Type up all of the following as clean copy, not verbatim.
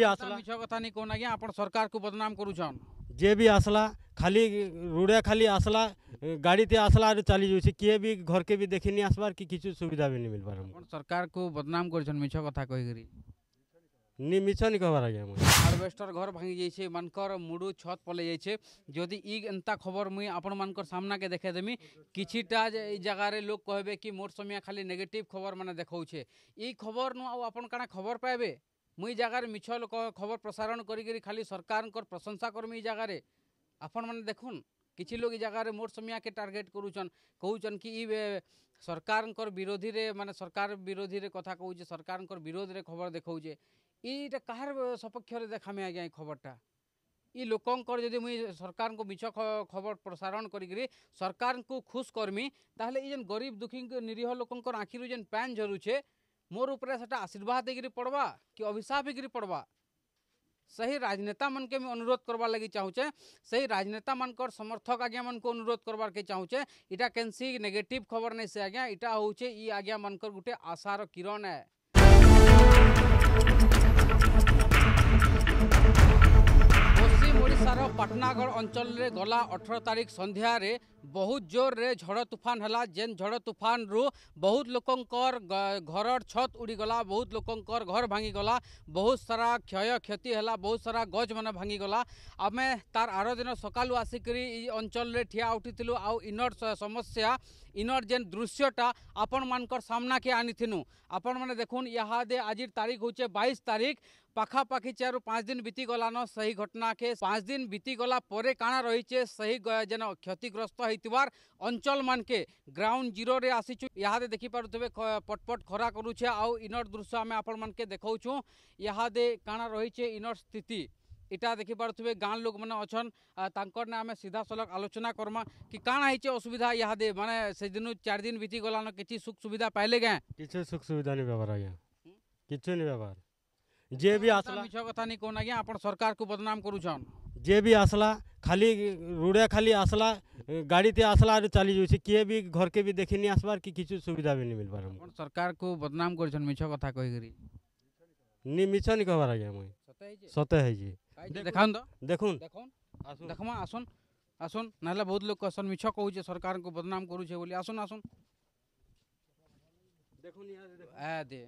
आसला मिछ कथा नहीं कहना आज्ञा आपण सरकार को बदनाम करूछन जे भी आसला खाली रुड़िया खाली आसला गाड़ी ते आसला आर चली जाऊँ किए भी घर के भी देखी नहीं आसबार कि किसी सुविधा भी नहीं मिल पार आपण सरकार को बदनाम करछन मिछ कथा कहिकरी नी मिछ नहीं कहबार आज्ञा मुई हार्वेस्टर घर भांगी जाइए मानकर मुड़ू छत पले जाइए जदि ई एंता खबर मुई आपण मानकर सामना के देखे देमी किछिटा ई जगह रे लोग कहबे कि मोर समय खाली नेगेटिव खबर माने देखौछे ई खबर नु आ आपण काना खबर पाइबे मुई जगह रे मिछ लोक खबर प्रसारण करी खाली सरकार प्रशंसा करमी ई जगह रे आपण माने देखुन किछि लोग ई जगह रे मोर समय के टार्गेट करूछन कहूछन कि ई सरकार विरोधी रे माने सरकार विरोधी रे कथा कहूछे सरकार विरोध रे खबर देखौछे এইটা কাহার সপক্ষে দেখামি আজ্ঞা এই খবরটা ই লোকঙ্কর যদি মুই সরকার को মিছ খবর প্রসারণ করি সরকার को खुश করমি তাহলে এই যেন গরিব দুঃখী নিরীহ লোকঙ্কর আখিরু যেন প্যান ঝরুছে মোর উপরে সেটা আশীর্বাদ দেকিরি পড়বা कि अभिशाप हेकिरी पड़वा सही राजनेता मन के अनुरोध करवा लगी चाहूचे सही राजनेता मनकर समर्थक आज्ञा मन को अनुरोध करवार के चाहूचे इटा केनसी नेगेटिव खबर नहीं से आज्ञा इटा होचे ई आज्ञा मनकर गुटे आशार किरण है पश्चिम ओडिशार पाटनागढ़ अंचल रे गला 18 तारीख संध्या रे बहुत जोर रे झड़ तूफान हला जेन झड़ तूफान रु बहुत लोकंकर घर छत उड़ी गला बहुत लोकंकर घर भांगी गला बहुत सारा क्षय क्षति हला बहुत सारा गज मन भांगी गला आमे तार आरो दिन सकालु आसिकरी ई अंचल रे ठिया उठिथिलु आउ इनर समस्या इनर जेन दृश्यटा आपण मानकर सामना के आनीथिनु आपण माने देखुन इहादे आज तारीख होचे 22 तारीख पाखापाखि 4 ରୁ 5 दिन बीती गलान सही घटना के 5 दिन बीती गला परे काना रही सही जेन क्षतिग्रस्त होइतिबार अंचल मान के ग्राउंड जीरो रे आसीचु इहादे देखि पारुतबे पटपट खरा करूछे आउ इनर दृश्य आमे आपण मान के देखौछु इहादे काना रही इनर स्थिति इटा देखि पारुथबे गाँव लोग मैंने अच्छन तांकर ने आमे सीधा सलख आलोचना करमा कि काना हिचे असुविधा इहादे माने से दिन 4 दिन बीती गलान किछि सुख सुविधा पाइले गए किछु सुख सुविधा नहीं व्यवहार आज्ञा किछु नहीं व्यवहार जे भी आसला मिछ कथा नहीं कहना आज्ञा आपण सरकार को बदनाम करूछन जे भी आसला खाली रुड़िया खाली आसला गाड़ी ते आसला आर चली जाऊँ किए भी घर के भी देखी नहीं आसबार कि किछु सुविधा भी नहीं मिल पार आपण सरकार को बदनाम करछन मिछ कथा कहिकरी नी मिछ नहीं कहबार आज्ञा मुई सते है जी देखान तो देखुन देखुन देखमा आसुन आसुन नाले बहुत लोग कहसन मिछ कहूचे सरकार को बदनाम करूचे बोली आसुन आसुन देखुन आ दे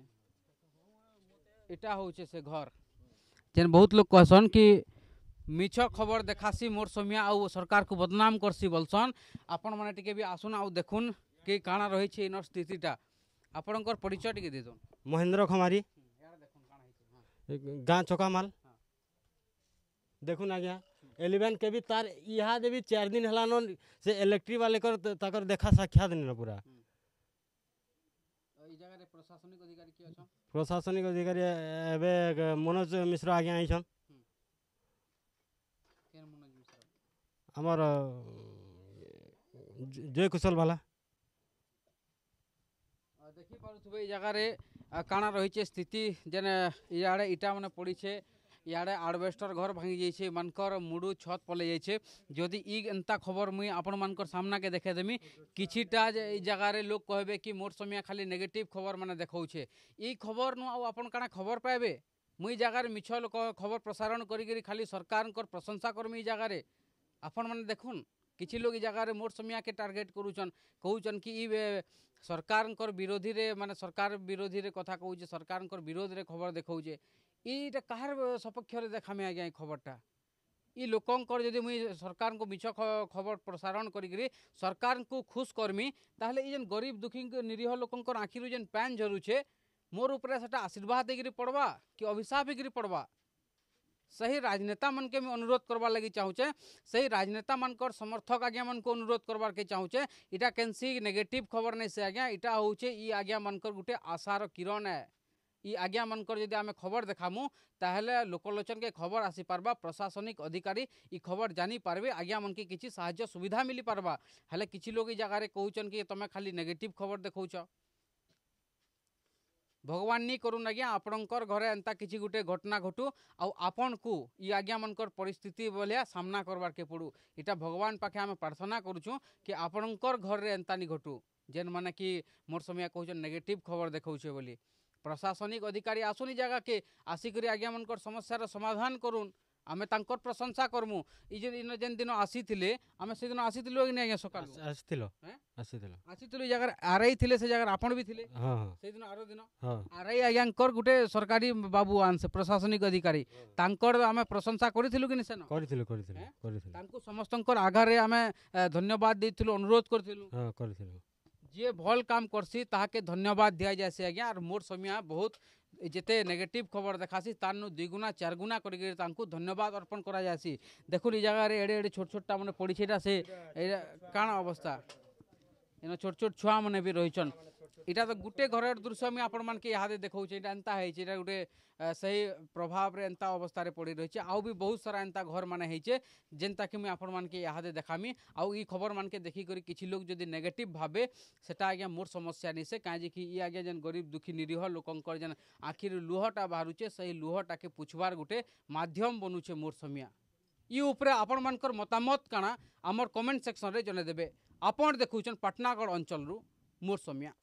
इटा होचे से घर जेन बहुत लोग कहसन कि मिछ खबर देखासी मोर समिया आउ सरकार को बदनाम करसी बोलसन आपण माने टिके भी आसुन आउ देखुन कि काना रही छे इनर स्थितिटा आपणकर परिचय टिके दे दोन महेंद्र खमारी गाँ चौकामाल देखुन आज्ञा 11 के भी तार यहाँ भी 4 दिन हलान से इलेक्ट्रिक वाले कर ताकर देखा साक्षात नहीं पूरा प्रशासनिक अधिकारी एबे मनोज मिश्र आज्ञा आइछन हमर जय कुशल वाला देखि पारुथबे जगह रे काना रही स्थिति जेन इयाड़े इटा माने पड़ी छे इयाड़े आडवेस्टर घर भांगी जाइए मानकर मुड़ू छत पले जाइए जदि ई एंता खबर मुई आपण मानकर सामना के देखे देमी किछिटा ई जगह रे लोग कहबे कि मोर समय खाली नेगेटिव खबर माने देखौछे ई खबर नु आ आपण काना खबर पाइबे मुई जगह रे मिछ लोक खबर प्रसारण करी खाली सरकार प्रशंसा करमी ई जगह रे आपण माने देखुन किछि लोग ई जगह रे मोर समय के टार्गेट करूछन कहूछन कि ई सरकार विरोधी रे माने सरकार विरोधी रे कथा कहूछे सरकार विरोध रे खबर देखौछे এইটা কাহার সপক্ষে দেখামি আজ্ঞা এই খবরটা ই লোকঙ্কর যদি মুই সরকার को মিছ খবর প্রসারণ করি সরকার को खुश করমি তাহলে এই যেন গরিব দুঃখী নিরীহ লোকঙ্কর আখিরু যেন প্যান ঝরুছে মোর উপরে সেটা আশীর্বাদ দেকিরি পড়বা कि अभिशाप हेकिरी पड़वा सही राजनेता मन के अनुरोध करवा लगी चाहूचे सही राजनेता मनकर समर्थक आज्ञा मन को अनुरोध करवार के चाहूचे इटा केनसी नेगेटिव खबर नहीं से आज्ञा इटा होचे ई आज्ञा मनकर गुटे आशार किरण है ई आज्ञा मनकर जदि आमे खबर देखामु ताहले लोकलोचन के खबर आसी पारबा प्रशासनिक अधिकारी ई खबर जानी पारबे आज्ञा मन के किछि साहाय्य सुविधा मिली पारबा हेले किछि लोग ई जगह रे कहउचन कि तमे खाली नेगेटिव खबर देखौछ भगवान नहीं करूँ आज्ञा आपणकर घरे एंता किसी गोटे घटना घटू आउ आपन को ई आज्ञा मनकर परिस्थिति बोलिया सामना करवार के पड़ू इटा भगवान पाखे आम प्रार्थना करूँ कि आपणकर घर रे एंता नहीं घटू जेन माने कि मोर समय कहूँ नेगेटिव खबर देखौछे बोली प्रशासनिक अधिकारी आसुन जगह के आसिक आज्ञा मनकर समस्यार समाधान करूँ आमे तांकर प्रशंसा करमु जेन दिन आसीथिले आमे से दिन आसीथिलु कि नै आज्ञा सकाल आसिथिलो हैं? आसिथिलो जगह आरआई थिले से जगह आपण भी थिले हाँ हाँ से दिन आरो दिन हाँ आरआई आज्ञाकर गुटे सरकारी बाबू आन से प्रशासनिक अधिकारी तांकर आमे प्रशंसा करिथिलु कि नै सेन କରିଥିଲୁ କରିଥିଲୁ हैं? କରିଥିଲୁ तांको समस्तंकर आगारे आमे धन्यवाद देथिलु अनुरोध करथिलु हाँ କରିଥିଲୁ जे भल काम करसी ताहाके धन्यवाद दिया जायसे आज्ञा और मोर समिया बहुत जेते नेगेटिव खबर देखासी तानु 2 गुना 4 गुना करके तांको धन्यवाद अर्पण करा जायसी देखुन ई जगह रे एडे एडे छोट छोटा माने पड़ी छेटा से काना अवस्था एनो छोट छोट छुआ माने भी रहिछन इटा तो गुटे घरर दृश्य में आपण मान के यादे देखौछ इटा एंता हेछि इटा गुटे सही प्रभाव रे एंता अवस्था रे पड़ी रहिছে आउ भी बहुत सारा एंता घर माने हेछि जेंता कि मैं आपण मान के यादे देखामी आउ ई खबर मान के देखि करी किछि लोग जदी नेगेटिव भाबे सेटा आज्ञा मोर समस्या नि से काजे कि ई आज्ञा जन गरीब दुखी निरीह लोकंकर जन आखिर लुहटा बाहरुचे सही लुहटा के पुछवार गुटे माध्यम बनुचे मोर समिया ई ऊपर आपण मानकर मतामत काना हमर कमेंट सेक्शन रे जने देबे आपण देखुछन पाटनागढ़ अंचल रु मोर समिया।